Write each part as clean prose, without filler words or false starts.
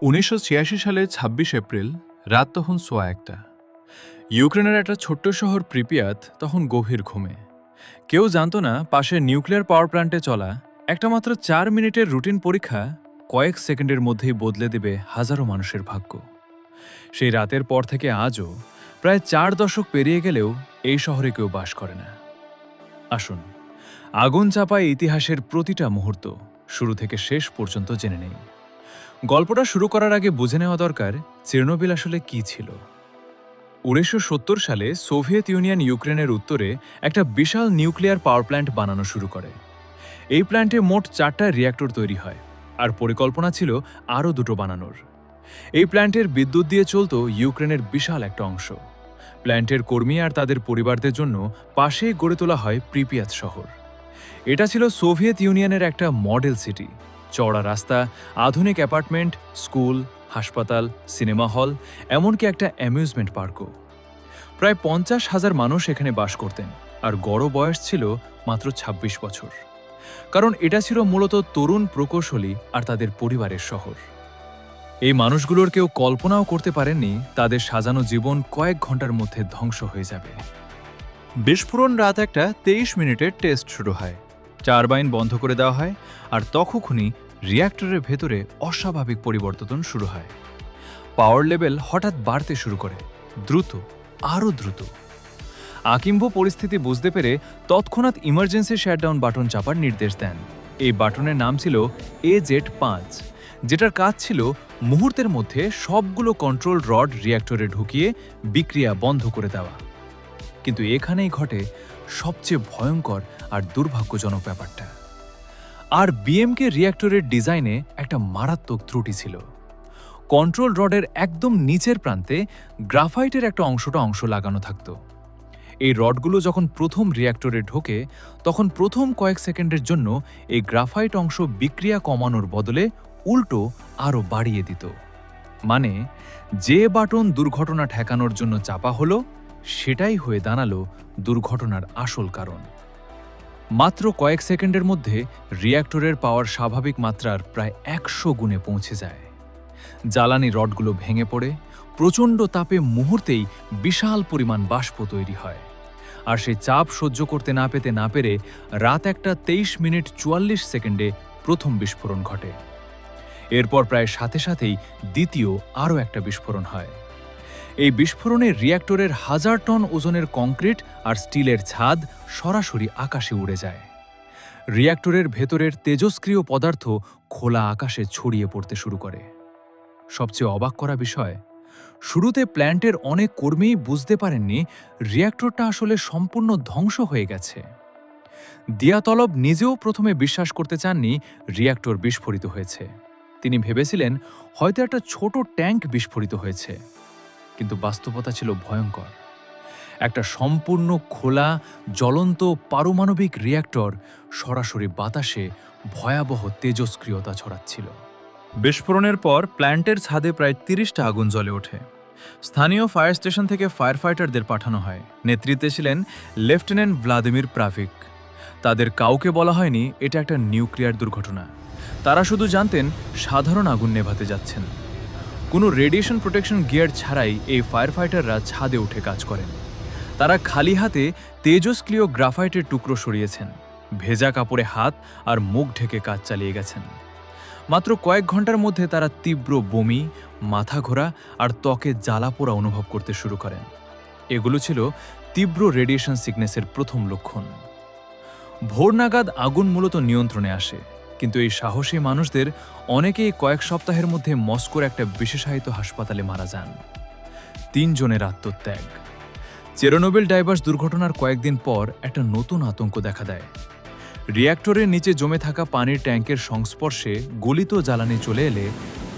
১৯৮৬ সালে ২৬ এপ্রিল রাত তখন সোয়া একটা। ইউক্রেনের একটা ছোট্ট শহর প্রিপিয়াত তখন গভীর ঘুমে। কেউ জানত না পাশের নিউক্লিয়ার পাওয়ার প্ল্যান্টে চলা একটা মাত্র ৪ মিনিটের রুটিন পরীক্ষা কয়েক সেকেন্ডের মধ্যেই বদলে দেবে হাজারো মানুষের ভাগ্য। সেই রাতের পর থেকে আজও প্রায় ৪ দশক পেরিয়ে গেলেও এই শহরে কেউ বাস করে না। আসুন, আগুন চাপায় ইতিহাসের প্রতিটা মুহূর্ত শুরু থেকে শেষ পর্যন্ত জেনে নেই। গল্পটা শুরু করার আগে বুঝে নেওয়া দরকার চেরনোবিল আসলে কি ছিল। ১৯৭০ সালে সোভিয়েত ইউনিয়ন ইউক্রেনের উত্তরে একটা বিশাল নিউক্লিয়ার পাওয়ার প্ল্যান্ট বানানো শুরু করে। এই প্ল্যান্টে মোট ৪টা রিঅ্যাক্টর তৈরি হয়, আর পরিকল্পনা ছিল আরও ২টো বানানোর। এই প্ল্যান্টের বিদ্যুৎ দিয়ে চলত ইউক্রেনের বিশাল একটা অংশ। প্ল্যান্টের কর্মী আর তাদের পরিবারদের জন্য পাশেই গড়ে তোলা হয় প্রিপিয়াত শহর। এটা ছিল সোভিয়েত ইউনিয়নের একটা মডেল সিটি। চওড়া রাস্তা, আধুনিক অ্যাপার্টমেন্ট, স্কুল, হাসপাতাল, সিনেমা হল, এমনকি একটা অ্যামিউজমেন্ট পার্কও। প্রায় ৫০,০০০ মানুষ এখানে বাস করতেন, আর গড় বয়স ছিল মাত্র ২৬ বছর। কারণ এটা ছিল মূলত তরুণ প্রকৌশলী আর তাদের পরিবারের শহর। এই মানুষগুলোর কেউ কল্পনাও করতে পারেননি তাদের সাজানো জীবন কয়েক ঘন্টার মধ্যে ধ্বংস হয়ে যাবে। বিস্ফোরণ রাত ১:২৩ টেস্ট শুরু হয়। টারবাইন বন্ধ করে দেওয়া হয়, আর তখনই রিঅ্যাক্টরের ভেতরে অস্বাভাবিক পরিবর্তন শুরু হয়। পাওয়ার লেভেল হঠাৎ বাড়তে শুরু করে, দ্রুত, আরও দ্রুত। আকিম্বো পরিস্থিতি বুঝতে পেরে তৎক্ষণাৎ ইমার্জেন্সি শাটডাউন বাটন চাপার নির্দেশ দেন। এই বাটনের নাম ছিল AZ-৫, যেটার কাজ ছিল মুহূর্তের মধ্যে সবগুলো কন্ট্রোল রড রিঅ্যাক্টরে ঢুকিয়ে বিক্রিয়া বন্ধ করে দেওয়া। কিন্তু এখানেই ঘটে সবচেয়ে ভয়ঙ্কর আর দুর্ভাগ্যজনক ব্যাপারটা। আর বিএমকে রিঅ্যাক্টরের ডিজাইনে একটা মারাত্মক ত্রুটি ছিল। কন্ট্রোল রডের একদম নিচের প্রান্তে গ্রাফাইটের একটা অংশ লাগানো থাকত। এই রডগুলো যখন প্রথম রিঅ্যাক্টরে ঢোকে, তখন প্রথম কয়েক সেকেন্ডের জন্য এই গ্রাফাইট অংশ বিক্রিয়া কমানোর বদলে উল্টো আরও বাড়িয়ে দিত। মানে, যে বাটন দুর্ঘটনা ঠেকানোর জন্য চাপা হলো, সেটাই হয়ে দাঁড়ালো দুর্ঘটনার আসল কারণ। মাত্র কয়েক সেকেন্ডের মধ্যে রিঅ্যাক্টরের পাওয়ার স্বাভাবিক মাত্রার প্রায় ১০০ গুণে পৌঁছে যায়। জ্বালানি রডগুলো ভেঙে পড়ে, প্রচণ্ড তাপে মুহূর্তেই বিশাল পরিমাণ বাষ্প তৈরি হয়। আর সেই চাপ সহ্য করতে না পেরে রাত ১:২৩:৪৪ প্রথম বিস্ফোরণ ঘটে। এরপর প্রায় সাথে সাথেই দ্বিতীয় আরও একটা বিস্ফোরণ হয়। এই বিস্ফোরণে রিঅ্যাক্টরের ১০০০ টন ওজনের কংক্রিট আর স্টিলের ছাদ সরাসরি আকাশে উড়ে যায়। রিঅ্যাক্টরের ভেতরের তেজস্ক্রিয় পদার্থ খোলা আকাশে ছড়িয়ে পড়তে শুরু করে। সবচেয়ে অবাক করা বিষয়, শুরুতে প্ল্যান্টের অনেক কর্মীই বুঝতে পারেননি রিঅ্যাক্টরটা আসলে সম্পূর্ণ ধ্বংস হয়ে গেছে। দিয়াতলব নিজেও প্রথমে বিশ্বাস করতে চাননি রিঅ্যাক্টর বিস্ফোরিত হয়েছে। তিনি ভেবেছিলেন হয়তো একটা ছোট ট্যাঙ্ক বিস্ফোরিত হয়েছে। কিন্তু বাস্তবতা ছিল ভয়ঙ্কর। একটা সম্পূর্ণ খোলা, জ্বলন্ত পারমাণবিক রিঅ্যাক্টর সরাসরি বাতাসে ভয়াবহ তেজস্ক্রিয়তা ছড়াচ্ছিল। বিস্ফোরণের পর প্ল্যান্টের ছাদে প্রায় ৩০টা আগুন জ্বলে ওঠে। স্থানীয় ফায়ার স্টেশন থেকে ফায়ার ফাইটারদের পাঠানো হয়। নেতৃত্বে ছিলেন লেফটেন্যান্ট ভ্লাদিমির প্রাভিক। তাদের কাউকে বলা হয়নি এটা একটা নিউক্লিয়ার দুর্ঘটনা। তারা শুধু জানতেন সাধারণ আগুন নেভাতে যাচ্ছেন। কোনো রেডিয়েশন প্রোটেকশন গিয়ার ছাড়াই এই ফায়ার ফাইটাররা ছাদে উঠে কাজ করেন। তারা খালি হাতে তেজস্ক্রিয় গ্রাফাইটের টুকরো সরিয়েছেন, ভেজা কাপড়ে হাত আর মুখ ঢেকে কাজ চালিয়ে গেছেন। মাত্র কয়েক ঘন্টার মধ্যে তারা তীব্র বমি, মাথা ঘোরা আর ত্বকে জ্বালা পোড়া অনুভব করতে শুরু করেন। এগুলো ছিল তীব্র রেডিয়েশন সিকনেসের প্রথম লক্ষণ। ভোর নাগাদ আগুন মূলত নিয়ন্ত্রণে আসে, কিন্তু এই সাহসী মানুষদের অনেকেই কয়েক সপ্তাহের মধ্যে মস্কোর একটা বিশেষায়িত হাসপাতালে মারা যান। ৩ জনের আত্মত্যাগ। চেরনোবিল ডাইভার্স দুর্ঘটনার কয়েকদিন পর একটা নতুন আতঙ্ক দেখা দেয়। রিঅ্যাক্টরের নিচে জমে থাকা পানির ট্যাঙ্কের সংস্পর্শে গলিত জ্বালানি চলে এলে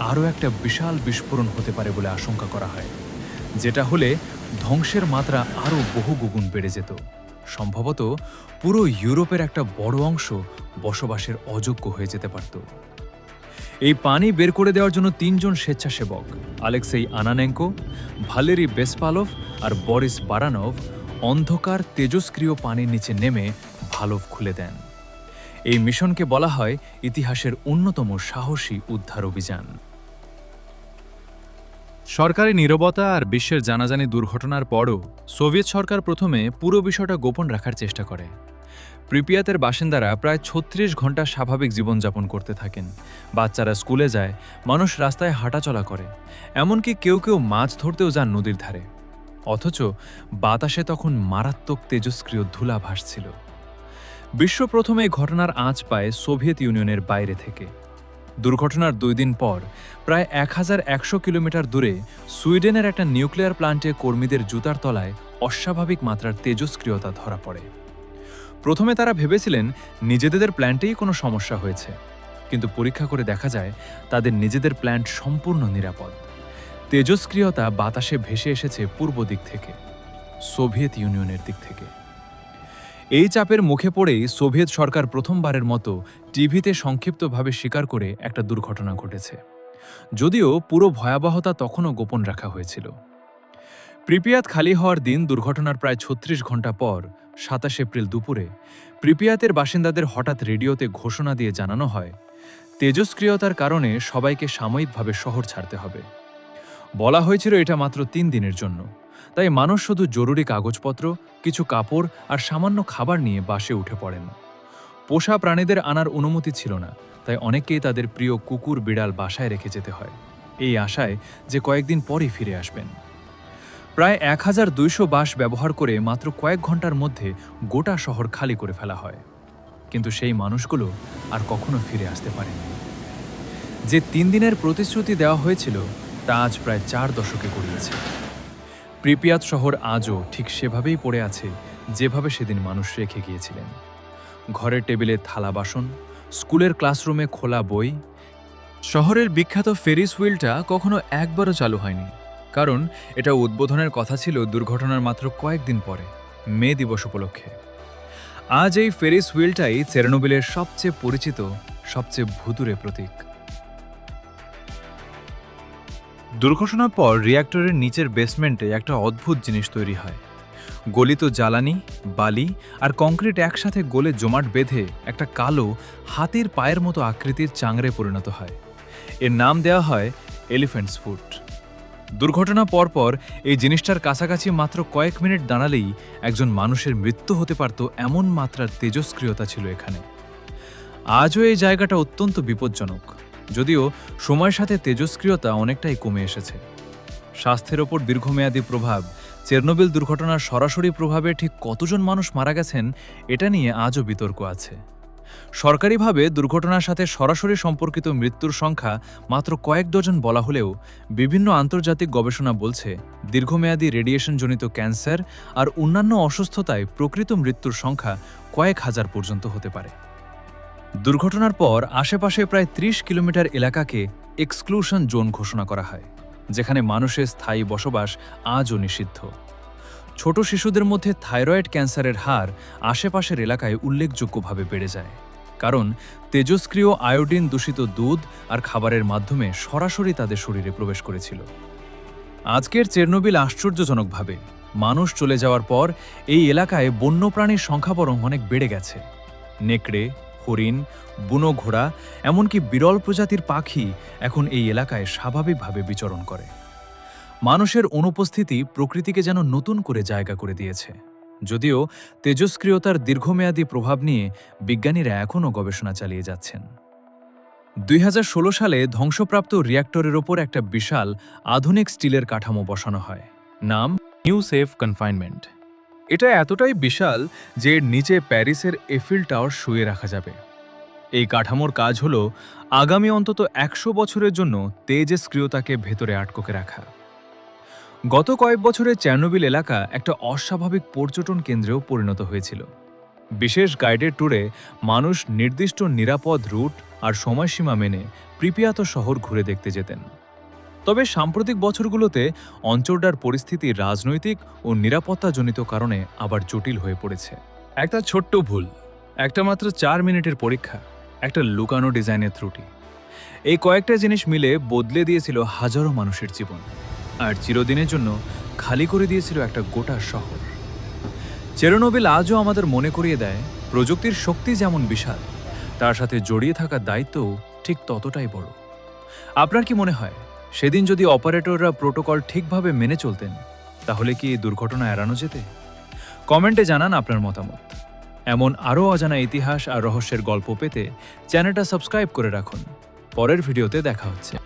আরও একটা বিশাল বিস্ফোরণ হতে পারে বলে আশঙ্কা করা হয়, যেটা হলে ধ্বংসের মাত্রা আরও বহুগুণ বেড়ে যেত। সম্ভবত পুরো ইউরোপের একটা বড় অংশ বসবাসের অযোগ্য হয়ে যেতে পারত। এই পানি বের করে দেওয়ার জন্য ৩ জন স্বেচ্ছাসেবক, আলেক্সেই আনানেঙ্কো, ভালেরি বেসপালভ আর বরিস বারানভ, অন্ধকার তেজস্ক্রিয় পানির নিচে নেমে ভালভ খুলে দেন। এই মিশনকে বলা হয় ইতিহাসের অন্যতম সাহসী উদ্ধার অভিযান। সরকারি নীরবতা আর বিশ্বের জানাজানি দুর্ঘটনার পরও সোভিয়েত সরকার প্রথমে পুরো বিষয়টা গোপন রাখার চেষ্টা করে। প্রিপিয়াতের বাসিন্দারা প্রায় ৩৬ ঘন্টা স্বাভাবিক জীবনযাপন করতে থাকেন। বাচ্চারা স্কুলে যায়, মানুষ রাস্তায় হাঁটাচলা করে, এমনকি কেউ কেউ মাছ ধরতেও যান নদীর ধারে। অথচ বাতাসে তখন মারাত্মক তেজস্ক্রিয় ধুলা ভাসছিল। বিশ্ব প্রথমে এই ঘটনার আঁচ পায় সোভিয়েত ইউনিয়নের বাইরে থেকে। দুর্ঘটনার ২ দিন পর প্রায় ১১০০ কিলোমিটার দূরে সুইডেনের একটা নিউক্লিয়ার প্লান্টে কর্মীদের জুতার তলায় অস্বাভাবিক মাত্রার তেজস্ক্রিয়তা ধরা পড়ে। প্রথমে তারা ভেবেছিলেন নিজেদের প্ল্যান্টেই কোনো সমস্যা হয়েছে, কিন্তু পরীক্ষা করে দেখা যায় তাদের নিজেদের প্ল্যান্ট সম্পূর্ণ নিরাপদ। তেজস্ক্রিয়তা বাতাসে ভেসে এসেছে পূর্ব দিক থেকে, সোভিয়েত ইউনিয়নের দিক থেকে। এই চাপের মুখে পড়েই সোভিয়েত সরকার প্রথমবারের মতো টিভিতে সংক্ষিপ্তভাবে স্বীকার করে একটা দুর্ঘটনা ঘটেছে, যদিও পুরো ভয়াবহতা তখনও গোপন রাখা হয়েছিল। প্রিপিয়াত খালি হওয়ার দিন দুর্ঘটনার প্রায় ৩৬ ঘন্টা পর ২৭ এপ্রিল দুপুরে প্রিপিয়াতের বাসিন্দাদের হঠাৎ রেডিওতে ঘোষণা দিয়ে জানানো হয়, তেজস্ক্রিয়তার কারণে সবাইকে সাময়িকভাবে শহর ছাড়তে হবে। বলা হয়েছিল এটা মাত্র ৩ দিনের জন্য, তাই মানুষ শুধু জরুরি কাগজপত্র, কিছু কাপড় আর সামান্য খাবার নিয়ে বাসে উঠে পড়েন। পোষা প্রাণীদের আনার অনুমতি ছিল না, তাই অনেকেই তাদের প্রিয় কুকুর বিড়াল বাসায় রেখে যেতে হয়, এই আশায় যে কয়েকদিন পরই ফিরে আসবেন। প্রায় ১২০০ বাস ব্যবহার করে মাত্র কয়েক ঘন্টার মধ্যে গোটা শহর খালি করে ফেলা হয়। কিন্তু সেই মানুষগুলো আর কখনো ফিরে আসতে পারেনি। যে ৩ দিনের প্রতিশ্রুতি দেওয়া হয়েছিল তা আজ প্রায় ৪ দশকে গড়িয়েছে। প্রিপিয়াত শহর আজও ঠিক সেভাবেই পড়ে আছে যেভাবে সেদিন মানুষ রেখে গিয়েছিলেন। ঘরের টেবিলে থালা বাসন, স্কুলের ক্লাসরুমে খোলা বই। শহরের বিখ্যাত ফেরিস হুইলটা কখনো একবারও চালু হয়নি, কারণ এটা উদ্বোধনের কথা ছিল দুর্ঘটনার মাত্র কয়েকদিন পরে, মে দিবস উপলক্ষে। আজ এই ফেরিস হুইলটাই চেরনোবিলের সবচেয়ে পরিচিত, সবচেয়ে ভুতুড়ে প্রতীক। দুর্ঘটনার পর রিঅ্যাক্টরের নিচের বেসমেন্টে একটা অদ্ভুত জিনিস তৈরি হয়। গলিত জ্বালানি, বালি আর কংক্রিট একসাথে গলে জমাট বেঁধে একটা কালো হাতির পায়ের মতো আকৃতির চাংড়ে পরিণত হয়। এর নাম দেওয়া হয় এলিফ্যান্টস ফুট। দুর্ঘটনা পরপর এই জিনিসটার কাছাকাছি মাত্র কয়েক মিনিট দাঁড়ালেই একজন মানুষের মৃত্যু হতে পারত, এমন মাত্রার তেজস্ক্রিয়তা ছিল এখানে। আজও এই জায়গাটা অত্যন্ত বিপজ্জনক, যদিও সময়ের সাথে তেজস্ক্রিয়তা অনেকটাই কমে এসেছে। স্বাস্থ্যের ওপর দীর্ঘমেয়াদী প্রভাব, চেরনোবিল দুর্ঘটনার সরাসরি প্রভাবে ঠিক কতজন মানুষ মারা গেছেন এটা নিয়ে আজও বিতর্ক আছে। সরকারিভাবে দুর্ঘটনার সাথে সরাসরি সম্পর্কিত মৃত্যুর সংখ্যা মাত্র কয়েক ডজন বলা হলেও বিভিন্ন আন্তর্জাতিক গবেষণা বলছে দীর্ঘমেয়াদী রেডিয়েশনজনিত ক্যান্সার আর অন্যান্য অসুস্থতায় প্রকৃত মৃত্যুর সংখ্যা কয়েক হাজার পর্যন্ত হতে পারে। দুর্ঘটনার পর আশেপাশে প্রায় ৩০ কিলোমিটার এলাকাকে এক্সক্লুশন জোন ঘোষণা করা হয়, যেখানে মানুষের স্থায়ী বসবাস আজও নিষিদ্ধ। ছোট শিশুদের মধ্যে থাইরয়েড ক্যান্সারের হার আশেপাশের এলাকায় উল্লেখযোগ্যভাবে বেড়ে যায়, কারণ তেজস্ক্রিয় আয়োডিন দূষিত দুধ আর খাবারের মাধ্যমে সরাসরি তাদের শরীরে প্রবেশ করেছিল। আজকের চেরনোবিল আশ্চর্যজনকভাবে মানুষ চলে যাওয়ার পর এই এলাকায় বন্যপ্রাণীর সংখ্যা বরং অনেক বেড়ে গেছে। নেকড়ে, হরিণ, বুনো ঘোড়া, এমনকি বিরল প্রজাতির পাখি এখন এই এলাকায় স্বাভাবিকভাবে বিচরণ করে। মানুষের অনুপস্থিতি প্রকৃতিকে যেন নতুন করে জায়গা করে দিয়েছে, যদিও তেজস্ক্রিয়তার দীর্ঘমেয়াদী প্রভাব নিয়ে বিজ্ঞানীরা এখনও গবেষণা চালিয়ে যাচ্ছেন। ২০১৬ সালে ধ্বংসপ্রাপ্ত রিঅ্যাক্টরের ওপর একটা বিশাল আধুনিক স্টিলের কাঠামো বসানো হয়, নাম নিউ সেফ কনফাইনমেন্ট। এটা এতটাই বিশাল যে এর নিচে প্যারিসের এফিল টাওয়ার শুয়ে রাখা যাবে। এই কাঠামোর কাজ হল আগামী অন্তত ১০০ বছরের জন্য তেজস্ক্রিয়তাকে ভেতরে আটকে রাখা। গত কয়েক বছরে চেরনোবিল এলাকা একটা অস্বাভাবিক পর্যটন কেন্দ্রেও পরিণত হয়েছিল। বিশেষ গাইডেড ট্যুরে মানুষ নির্দিষ্ট নিরাপদ রুট আর সময়সীমা মেনে প্রিপিয়াত শহর ঘুরে দেখতে যেতেন। তবে সাম্প্রতিক বছরগুলোতে অঞ্চলটার পরিস্থিতি রাজনৈতিক ও নিরাপত্তাজনিত কারণে আবার জটিল হয়ে পড়েছে। একটা ছোট্ট ভুল, একটা মাত্র ৪ মিনিটের পরীক্ষা, একটা লুকানো ডিজাইনের ত্রুটি, এই কয়েকটা জিনিস মিলে বদলে দিয়েছিল হাজারো মানুষের জীবন, আর চিরদিনের জন্য খালি করে দিয়েছিল একটা গোটা শহর। চেরনোবিল আজও আমাদের মনে করিয়ে দেয়, প্রযুক্তির শক্তি যেমন বিশাল, তার সাথে জড়িয়ে থাকা দায়িত্বও ঠিক ততটাই বড়। আপনার কি মনে হয় সেদিন যদি অপারেটররা প্রোটোকল ঠিকভাবে মেনে চলতেন তাহলে কি এই দুর্ঘটনা এড়ানো যেতে? কমেন্টে জানান আপনার মতামত। এমন আরও অজানা ইতিহাস আর রহস্যের গল্প পেতে চ্যানেলটা সাবস্ক্রাইব করে রাখুন। পরের ভিডিওতে দেখা হচ্ছে।